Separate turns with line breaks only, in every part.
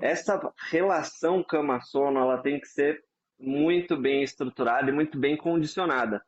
Essa relação cama-sono, ela tem que ser muito bem estruturada e muito bem condicionada.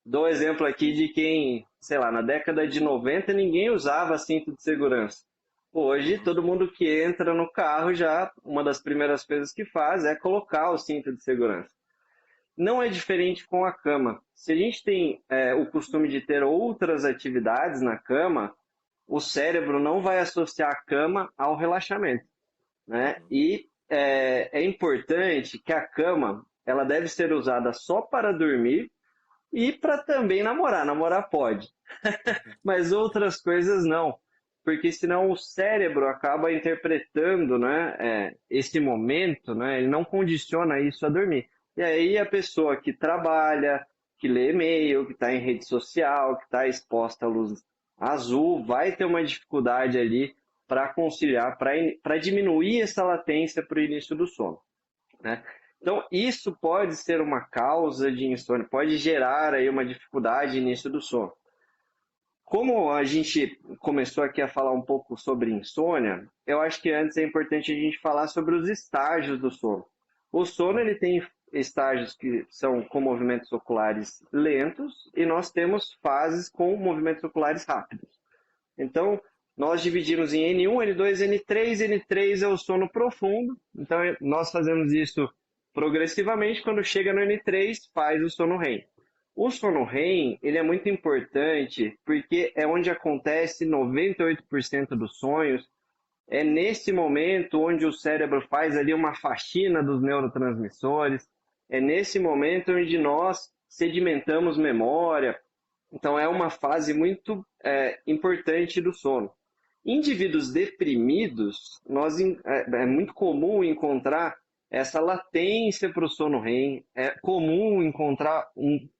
Dou exemplo aqui de quem, sei lá, na década de 90 ninguém usava cinto de segurança. Hoje,
Uhum.
todo mundo que entra no carro já, uma das primeiras coisas que faz é colocar o cinto de segurança. Não é diferente com a cama. Se a gente tem o costume de ter outras atividades na cama, o cérebro não vai associar a cama ao relaxamento, né?
Uhum.
E é importante que a cama ela deve ser usada só para dormir e para também namorar. Namorar pode, mas outras coisas não, porque senão o cérebro acaba interpretando, né, esse momento, né, ele não condiciona isso a dormir. E aí a pessoa que trabalha, que lê e-mail, que está em rede social, que está exposta à luz azul, vai ter uma dificuldade ali para conciliar, para diminuir essa latência para o início do sono, né? Então, isso pode ser uma causa de insônia, pode gerar aí uma dificuldade no início do sono. Como a gente começou aqui a falar um pouco sobre insônia, eu acho que antes é importante a gente falar sobre os estágios do sono. O sono ele
Uhum.
tem estágios que são com movimentos oculares lentos e nós temos fases com movimentos oculares rápidos. Então, nós dividimos em N1, N2, N3. N3 é o sono profundo. Então, nós fazemos isso progressivamente. Quando chega no N3, faz o sono REM. O sono REM, ele é muito importante porque é onde acontece 98% dos sonhos. É nesse momento onde o cérebro faz ali uma faxina dos neurotransmissores. É nesse momento onde nós sedimentamos memória, então é uma fase muito importante do sono. Indivíduos deprimidos, é muito comum encontrar essa latência para o sono REM, é comum encontrar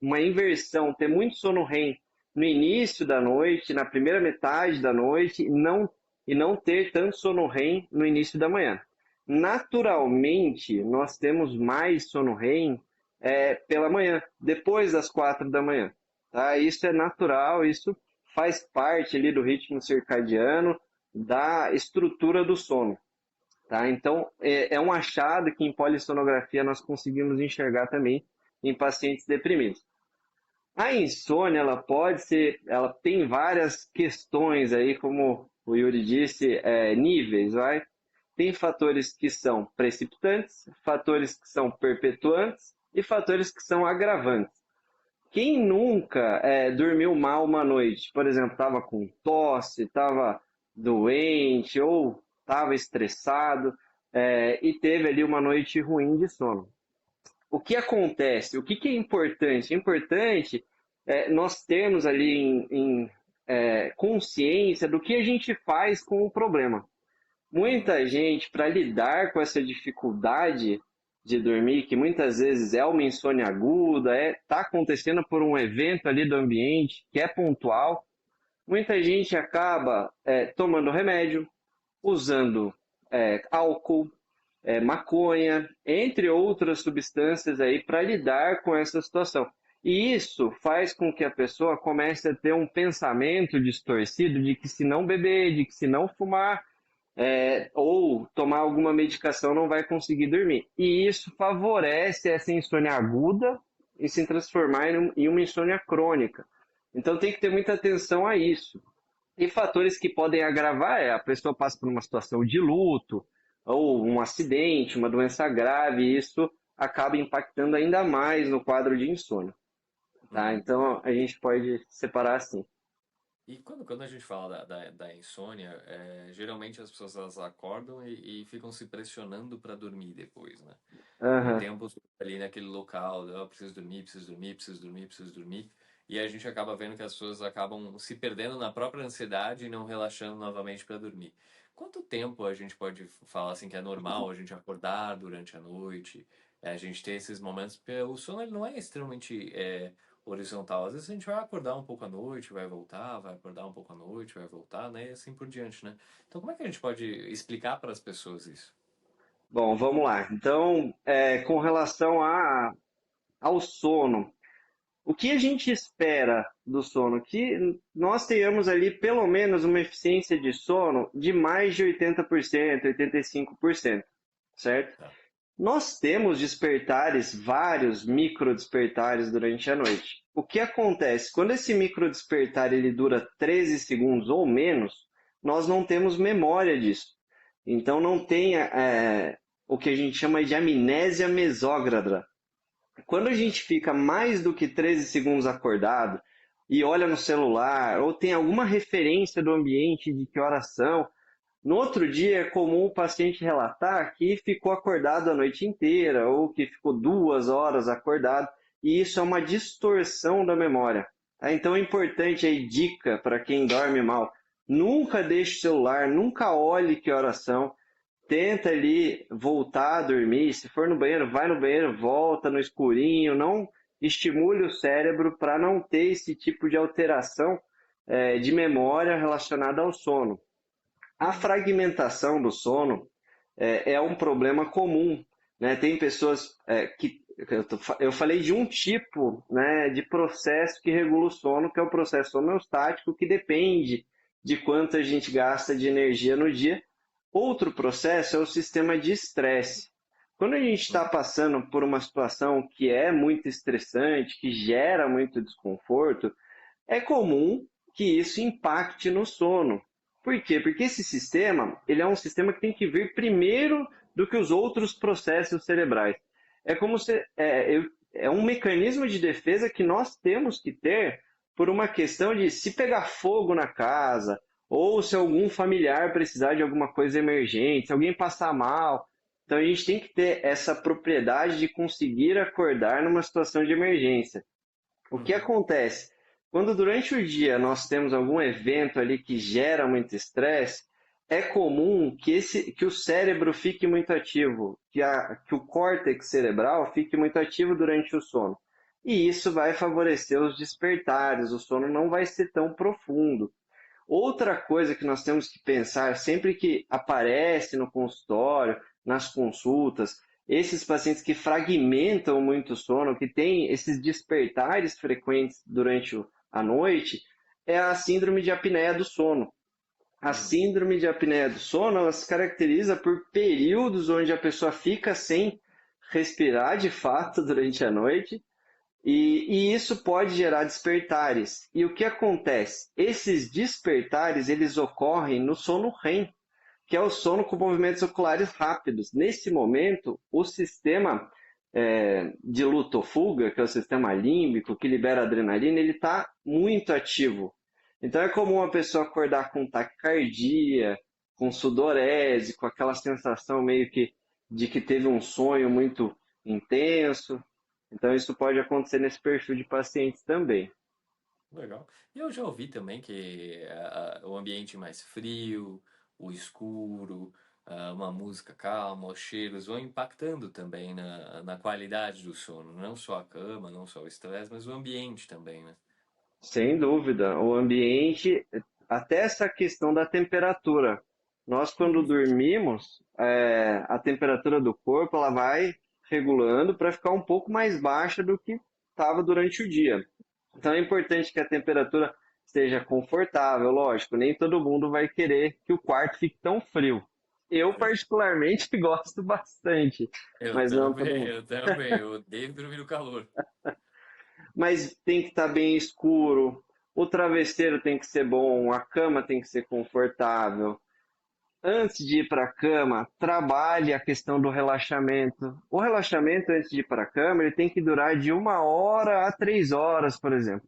uma inversão, ter muito sono REM no início da noite, na primeira metade da noite, e não ter tanto sono REM no início da manhã. Naturalmente, nós temos mais sono REM pela manhã, depois das 4 da manhã. Tá? Isso é natural, isso faz parte ali do ritmo circadiano, da estrutura do sono. Tá? Então, é um achado que em polissonografia nós conseguimos enxergar também em pacientes deprimidos. A insônia, ela pode ser, ela tem várias questões aí, como o Yuri disse, níveis, vai? Tem fatores que são precipitantes, fatores que são perpetuantes e fatores que são agravantes. Quem nunca dormiu mal uma noite? Por exemplo, estava com tosse, estava doente ou estava estressado e teve ali uma noite ruim de sono. O que acontece? O que, que é importante? É importante nós termos ali consciência do que a gente faz com o problema.
Uhum.
Muita gente, para lidar com essa dificuldade de dormir, que muitas vezes é uma insônia aguda, está acontecendo por um evento ali do ambiente que é pontual, muita gente acaba tomando remédio, usando álcool, maconha, entre outras substâncias aí para lidar com essa situação. E isso faz com que a pessoa comece a ter um pensamento distorcido de que se não beber, de que se não fumar, ou tomar alguma medicação não vai conseguir dormir. E isso favorece essa insônia aguda e se transformar em uma insônia crônica. Então tem que ter muita atenção a isso. E fatores que podem agravar a pessoa passa por uma situação de luto, ou um acidente, uma doença grave, e isso acaba impactando ainda mais no quadro de insônia. Tá?
Uhum.
Então a gente pode separar assim.
E quando a gente fala da insônia, geralmente as pessoas elas acordam e ficam se pressionando para dormir depois, né? Com o
Aham.
tempo ali naquele local, eu preciso dormir, preciso dormir, preciso dormir, preciso dormir. E a gente acaba vendo que as pessoas acabam se perdendo na própria ansiedade e não relaxando novamente para dormir. Quanto tempo a gente pode falar assim que é normal a gente acordar durante a noite, a gente ter esses momentos, porque o sono ele não é extremamente horizontal. Às vezes a gente vai acordar um pouco à noite, vai voltar, vai acordar um pouco à noite, vai voltar, né? E assim por diante, né? Então como é que a gente pode explicar para as pessoas isso?
Bom, vamos lá. Então, com relação ao sono, o que a gente espera do sono? Que nós tenhamos ali pelo menos uma eficiência de sono de mais de 80%, 85%. certo?
Tá.
Nós temos despertares, vários micro despertares durante a noite. O que acontece? Quando esse micro despertar ele dura 13 segundos ou menos, nós não temos memória disso. Então não tem o que a gente chama de amnésia mesógrada. Quando a gente fica mais do que 13 segundos acordado e olha no celular ou tem alguma referência do ambiente de que horas são, no outro dia é comum o paciente relatar que ficou acordado a noite inteira ou que ficou 2 horas acordado, e isso é uma distorção da memória. Tá? Então é importante aí, dica para quem dorme mal, nunca deixe o celular, nunca olhe que horas são, tenta ali voltar a dormir, se for no banheiro, vai no banheiro, volta no escurinho, não estimule o cérebro para não ter esse tipo de alteração de memória relacionada ao sono. A
Uhum.
fragmentação do sono é um problema comum, né? Tem pessoas que eu falei de um tipo, né, de processo que regula o sono, que é o processo homeostático, que depende de quanto a gente gasta de energia no dia. Outro processo é o sistema de estresse. Quando a gente está
Uhum.
passando por uma situação que é muito estressante, que gera muito desconforto, é comum que isso impacte no sono. Por quê? Porque esse sistema, ele é um sistema que tem que vir primeiro do que os outros processos cerebrais. É como se é um mecanismo de defesa que nós temos que ter por uma questão de se pegar fogo na casa, ou se algum familiar precisar de alguma coisa emergente, se alguém passar mal. Então a gente tem que ter essa propriedade de conseguir acordar numa situação de emergência. O que
Uhum.
acontece? Quando durante o dia nós temos algum evento ali que gera muito estresse, é comum que o cérebro fique muito ativo, que o córtex cerebral fique muito ativo durante o sono. E isso vai favorecer os despertares, o sono não vai ser tão profundo. Outra coisa que nós temos que pensar sempre que aparece no consultório, nas consultas, esses pacientes que fragmentam muito o sono, que têm esses despertares frequentes durante a noite, é a síndrome de apneia do sono. A
Uhum.
síndrome de apneia do sono, ela se caracteriza por períodos onde a pessoa fica sem respirar de fato durante a noite, e isso pode gerar despertares. E o que acontece? Esses despertares, eles ocorrem no sono REM, que é o sono com movimentos oculares rápidos. Nesse momento, o sistema de luta ou fuga, que é o sistema límbico, que libera adrenalina, ele está muito ativo. Então é comum a pessoa acordar com taquicardia, com sudorese, com aquela sensação meio que de que teve um sonho muito intenso. Então isso pode acontecer nesse perfil de pacientes também.
Legal. E eu já ouvi também que o ambiente mais frio, o escuro, uma música calma, os cheiros vão impactando também na qualidade do sono. Não só a cama, não só o estresse, mas o ambiente também, né?
Sem dúvida, o ambiente, até essa questão da temperatura. Nós, quando
Uhum.
dormimos, a temperatura do corpo ela vai regulando para ficar um pouco mais baixa do que estava durante o dia. Então é importante que a temperatura esteja confortável, lógico, nem todo mundo vai querer que o quarto fique tão frio. Eu,
Sim.
particularmente, gosto bastante,
Eu
mas não todo
também,
mundo.
eu também. Eu odeio dormir no calor.
Mas tem que estar bem escuro, o travesseiro tem que ser bom, a cama tem que ser confortável. Antes de ir para a cama, trabalhe a questão do relaxamento. O relaxamento antes de ir para a cama, ele tem que durar de 1 hora a 3 horas, por exemplo.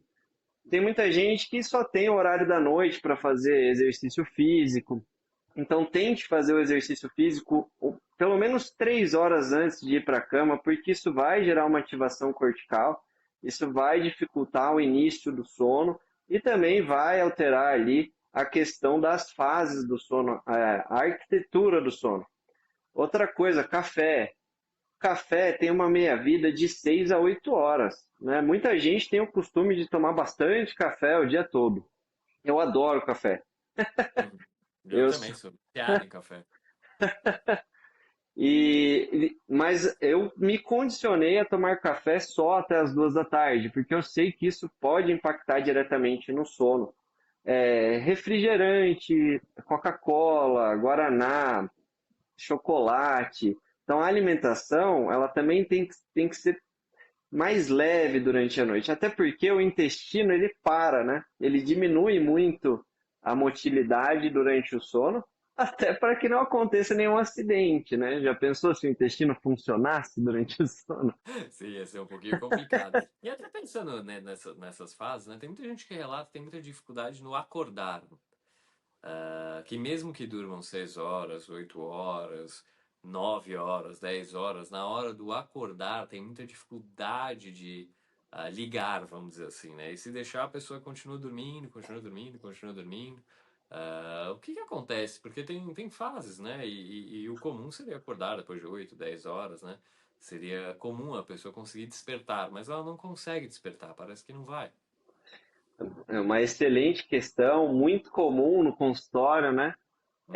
Tem muita gente que só tem o horário da noite para fazer exercício físico. Então tente fazer o exercício físico pelo menos 3 horas antes de ir para a cama, porque isso vai gerar uma ativação cortical, isso vai dificultar o início do sono e também
Uhum.
vai alterar ali a questão das fases do sono, a arquitetura do sono. Outra coisa, café. Café tem uma meia-vida de 6 a 8 horas. Né? Muita gente tem o costume de tomar bastante café o dia todo. Eu adoro café.
Uhum. Eu
Eu
também sou viciado em café.
Mas eu me condicionei a tomar café só até as 2 da tarde, porque eu sei que isso pode impactar diretamente no sono. Refrigerante, Coca-Cola, Guaraná, chocolate, Então, a alimentação, ela também tem que ser mais leve durante a noite, até porque o intestino, ele para, né? Ele diminui muito a motilidade durante o sono, até para que não aconteça nenhum acidente, né? Já pensou se o intestino funcionasse durante o sono?
Sim, ia ser um pouquinho complicado. E até pensando, né, nessas fases, né, tem muita gente que relata que tem muita dificuldade no acordar. Que mesmo que durmam 6 horas, 8 horas, 9 horas, 10 horas, na hora do acordar tem muita dificuldade de ligar, vamos dizer assim, né? E se deixar a pessoa continua dormindo, continua dormindo, continua dormindo. O que que acontece? Porque tem fases, né? E o comum seria acordar depois de 8, 10 horas, né? Seria comum a pessoa conseguir despertar, mas ela não consegue despertar, parece que não vai.
É uma excelente questão, muito comum no consultório, né?
Uhum,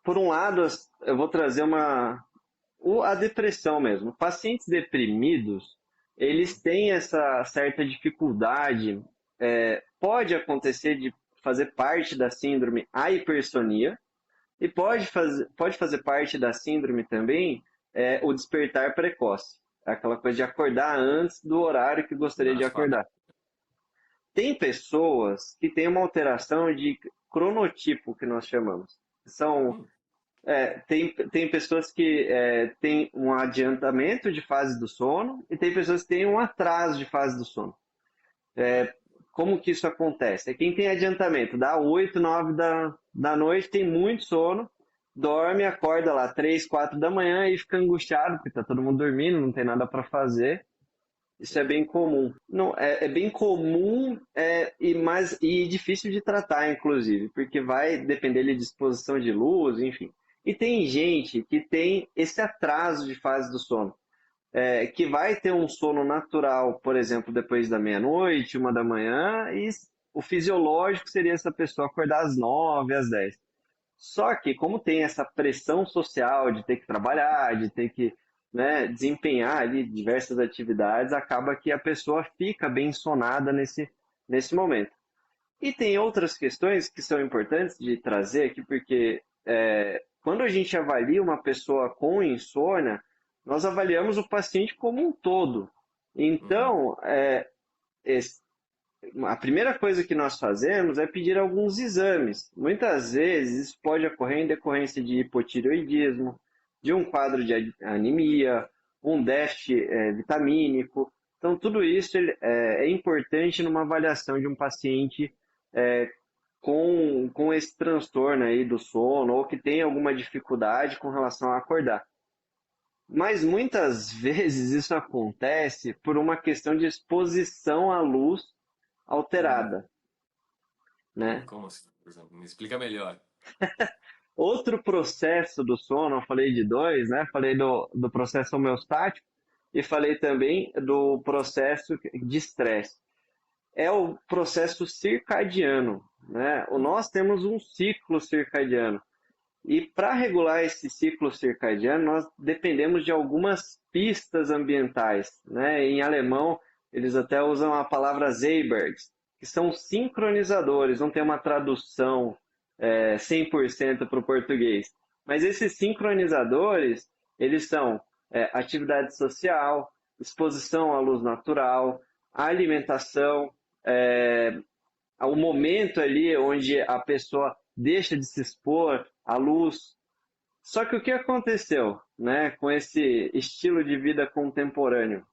Por um lado, eu vou trazer a depressão mesmo. Pacientes deprimidos, eles
uhum.
têm essa certa dificuldade. Pode acontecer de fazer parte da síndrome a hipersonia, e pode fazer parte da síndrome também o despertar precoce. Aquela coisa de acordar antes do horário que gostaria de
Nas fases.
acordar. Tem pessoas que têm uma alteração de cronotipo, que nós chamamos. São
Hum,
tem pessoas que têm um adiantamento de fase do sono e tem pessoas que têm um atraso de fase do sono. Como que isso acontece? Quem tem adiantamento, dá 8, 9 da noite, tem muito sono, dorme, acorda lá 3, 4 da manhã e fica angustiado, porque está todo mundo dormindo, não tem nada para fazer. Isso é
sim.
bem comum. Não, é bem comum e difícil de tratar, inclusive, porque vai depender de disposição de luz, enfim. E tem gente que tem esse atraso de fase do sono, que vai ter um sono natural, por exemplo, depois da meia-noite, 1 da manhã, e o fisiológico seria essa pessoa acordar às 9, às 10. Só que, como tem essa pressão social de ter que trabalhar, de ter que, né, desempenhar ali diversas atividades, acaba que a pessoa fica bem sonada nesse momento. E tem outras questões que são importantes de trazer aqui, porque quando a gente avalia uma pessoa com insônia, nós avaliamos o paciente como um todo.
Uhum.
Então, esse- a primeira coisa que nós fazemos é pedir alguns exames. Muitas vezes isso pode ocorrer em decorrência de hipotireoidismo, de um quadro de anemia, um déficit vitamínico. Então, tudo isso é importante numa avaliação de um paciente é, com esse transtorno aí do sono ou que tem alguma dificuldade com relação a acordar. Mas muitas vezes isso acontece por uma questão de exposição à luz
Hum.
alterada, né?
Como assim, por exemplo? Me explica melhor.
Outro processo do sono, eu falei de dois, né? Falei do processo homeostático e falei também do processo de estresse. É o processo circadiano, né? Nós temos um ciclo circadiano. E para regular esse ciclo circadiano, nós dependemos de algumas pistas ambientais, né? Em alemão, eles até usam a palavra Zeibergs, que são sincronizadores, não tem uma tradução 100% para o português. Mas esses sincronizadores, eles são atividade social, exposição à luz natural, alimentação, é, o momento ali onde a pessoa deixa de se expor à luz. Só que o que aconteceu, né, com esse estilo de vida contemporâneo?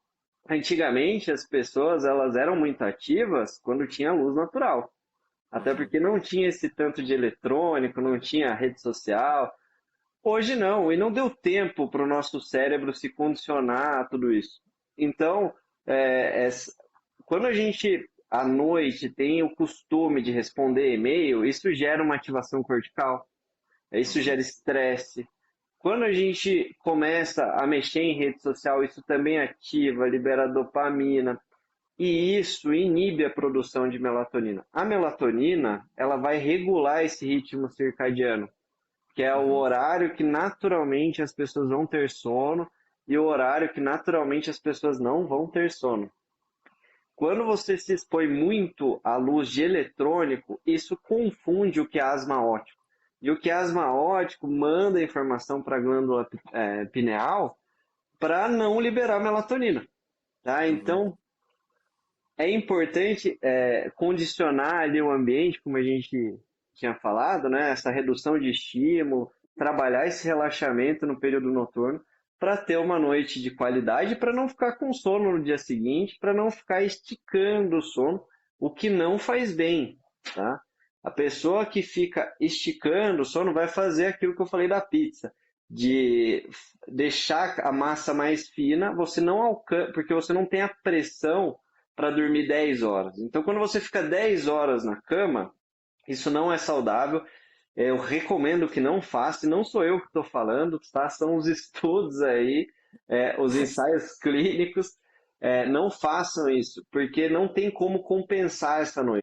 Antigamente as pessoas elas eram muito ativas quando tinha luz natural, até
Uhum.
porque não tinha esse tanto de eletrônico, não tinha rede social. Hoje não, e não deu tempo para o nosso cérebro se condicionar a tudo isso. Então, quando a gente à noite tem o costume de responder e-mail, isso gera uma ativação cortical, isso
Uhum.
gera estresse. Quando a gente começa a mexer em rede social, isso também ativa, libera dopamina, e isso inibe a produção de melatonina. A melatonina, ela vai regular esse ritmo circadiano, que é o
Uhum.
horário que naturalmente as pessoas vão ter sono e o horário que naturalmente as pessoas não vão ter sono. Quando você se expõe muito à luz de eletrônico, isso confunde o que é asma óptica. E o quiasma óptico manda informação para a glândula pineal para não liberar melatonina, tá?
Uhum.
Então, é importante condicionar ali o ambiente, como a gente tinha falado, né? Essa redução de estímulo, trabalhar esse relaxamento no período noturno para ter uma noite de qualidade, para não ficar com sono no dia seguinte, para não ficar esticando o sono, o que não faz bem, tá? A pessoa que fica esticando o sono vai fazer aquilo que eu falei da pizza, de deixar a massa mais fina, você não alcança, porque você não tem a pressão para dormir 10 horas. Então, quando você fica 10 horas na cama, isso não é saudável. Eu recomendo que não faça, e não sou eu que estou falando, tá? São os estudos aí, os ensaios clínicos. Não façam isso, porque não tem como compensar essa noite.